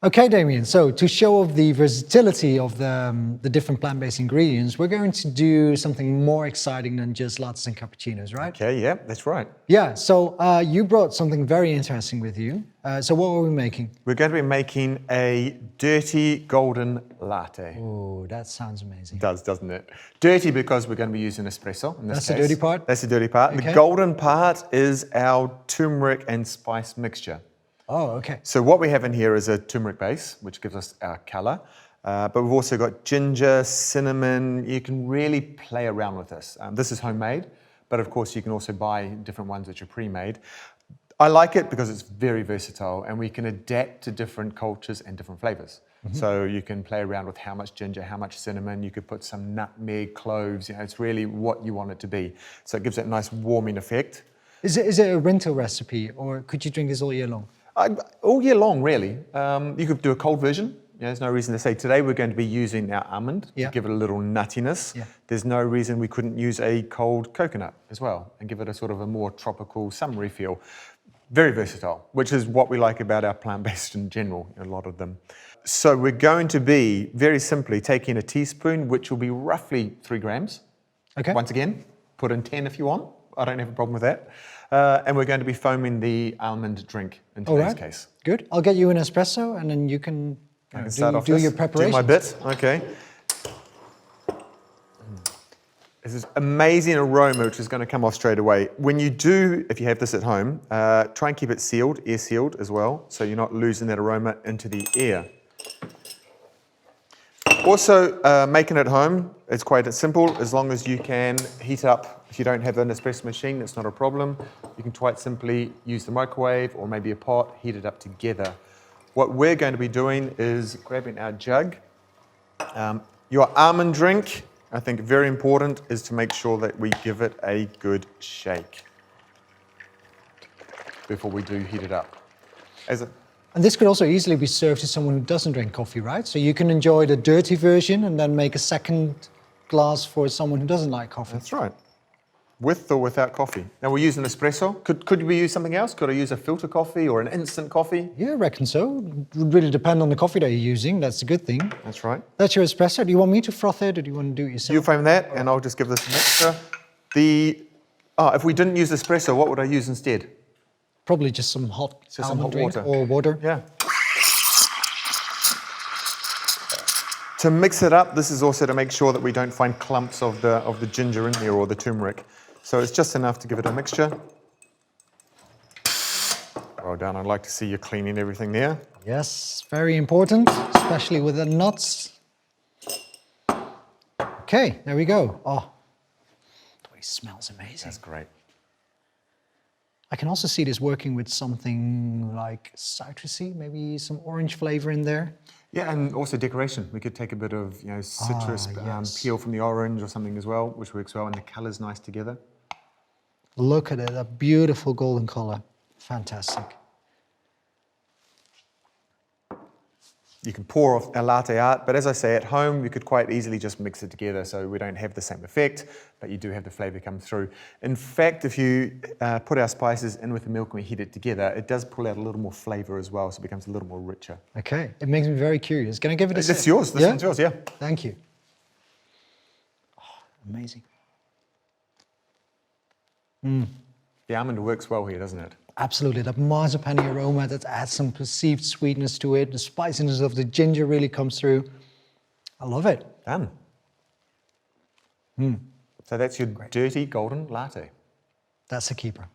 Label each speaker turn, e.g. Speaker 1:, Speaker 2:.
Speaker 1: Okay, Damian, so to show off the versatility of the different plant-based ingredients, we're going to do something more exciting than just lattes and cappuccinos, right?
Speaker 2: Okay, yeah, that's right.
Speaker 1: Yeah, so you brought something very interesting with you. So what are we making?
Speaker 2: We're going to be making a dirty golden latte.
Speaker 1: Oh, that sounds amazing.
Speaker 2: It does, doesn't it? Dirty because we're going to be using espresso in this case.
Speaker 1: That's the dirty part?
Speaker 2: That's the dirty part.
Speaker 1: Okay.
Speaker 2: The golden part is our turmeric and spice mixture.
Speaker 1: Oh, okay.
Speaker 2: So what we have in here is a turmeric base, which gives us our colour. But we've also got ginger, cinnamon. You can really play around with this. This is homemade, but of course you can also buy different ones which are pre-made. I like it because it's very versatile and we can adapt to different cultures and different flavours. Mm-hmm. So you can play around with how much ginger, how much cinnamon. You could put some nutmeg, cloves. You know, it's really what you want it to be. So it gives that nice warming effect.
Speaker 1: Is it a winter recipe, or could you drink this all year long?
Speaker 2: All year long, really. You could do a cold version. There's no reason to say today we're going to be using our almond to give it a little nuttiness. Yeah. There's no reason we couldn't use a cold coconut as well and give it a sort of a more tropical, summery feel. Very versatile, which is what we like about our plant-based in general, a lot of them. So we're going to be, very simply, taking a teaspoon, which will be roughly 3 grams. Okay. Once again, put in 10 if you want. I don't have a problem with that. And we're going to be foaming the almond drink in today's case. Good.
Speaker 1: I'll get you an espresso and then you can do your preparation.
Speaker 2: Do my bit, okay. This is amazing aroma which is going to come off straight away. When you do, if you have this at home, try and keep it sealed, air sealed as well, so you're not losing that aroma into the air. Also, making it at home, it's quite simple, as long as you can heat up. If you don't have an espresso machine, that's not a problem. You can quite simply use the microwave or maybe a pot, heat it up together. What we're going to be doing is grabbing our jug. Your almond drink, I think very important, is to make sure that we give it a good shake before we do heat it up.
Speaker 1: And this could also easily be served to someone who doesn't drink coffee, right? So you can enjoy the dirty version and then make a second glass for someone who doesn't like coffee.
Speaker 2: That's right. With or without coffee. Now we're using espresso. Could we use something else? Could I use a filter coffee or an instant coffee?
Speaker 1: Yeah, I reckon so. It would really depend on the coffee that you're using. That's a good thing.
Speaker 2: That's right.
Speaker 1: That's your espresso. Do you want me to froth it or do you want to do it yourself?
Speaker 2: You foam that and I'll just give this a mixture. If we didn't use espresso, what would I use instead?
Speaker 1: Probably just some hot almond drink or water.
Speaker 2: Yeah. To mix it up, this is also to make sure that we don't find clumps of the ginger in there or the turmeric. So it's just enough to give it a mixture. Well done. I'd like to see you cleaning everything there.
Speaker 1: Yes, very important, especially with the nuts. Okay, there we go. Oh, the way it smells amazing.
Speaker 2: That's great.
Speaker 1: I can also see this working with something like citrusy, maybe some orange flavor in there.
Speaker 2: Yeah, and also decoration. We could take a bit of citrus peel from the orange or something as well, which works well, and the colour's nice together.
Speaker 1: Look at it, a beautiful golden colour. Fantastic.
Speaker 2: You can pour off a latte art, but as I say, at home, you could quite easily just mix it together so we don't have the same effect, but you do have the flavour come through. In fact, if you put our spices in with the milk and we heat it together, it does pull out a little more flavour as well, so it becomes a little more richer.
Speaker 1: Okay, it makes me very curious. Can I give it a sip?
Speaker 2: It's yours, this one's yours, yeah.
Speaker 1: Thank you. Oh, amazing.
Speaker 2: The almond works well here, doesn't it?
Speaker 1: Absolutely, that marzipan aroma that adds some perceived sweetness to it. The spiciness of the ginger really comes through. I love it.
Speaker 2: Done. So that's your dirty golden latte.
Speaker 1: That's a keeper.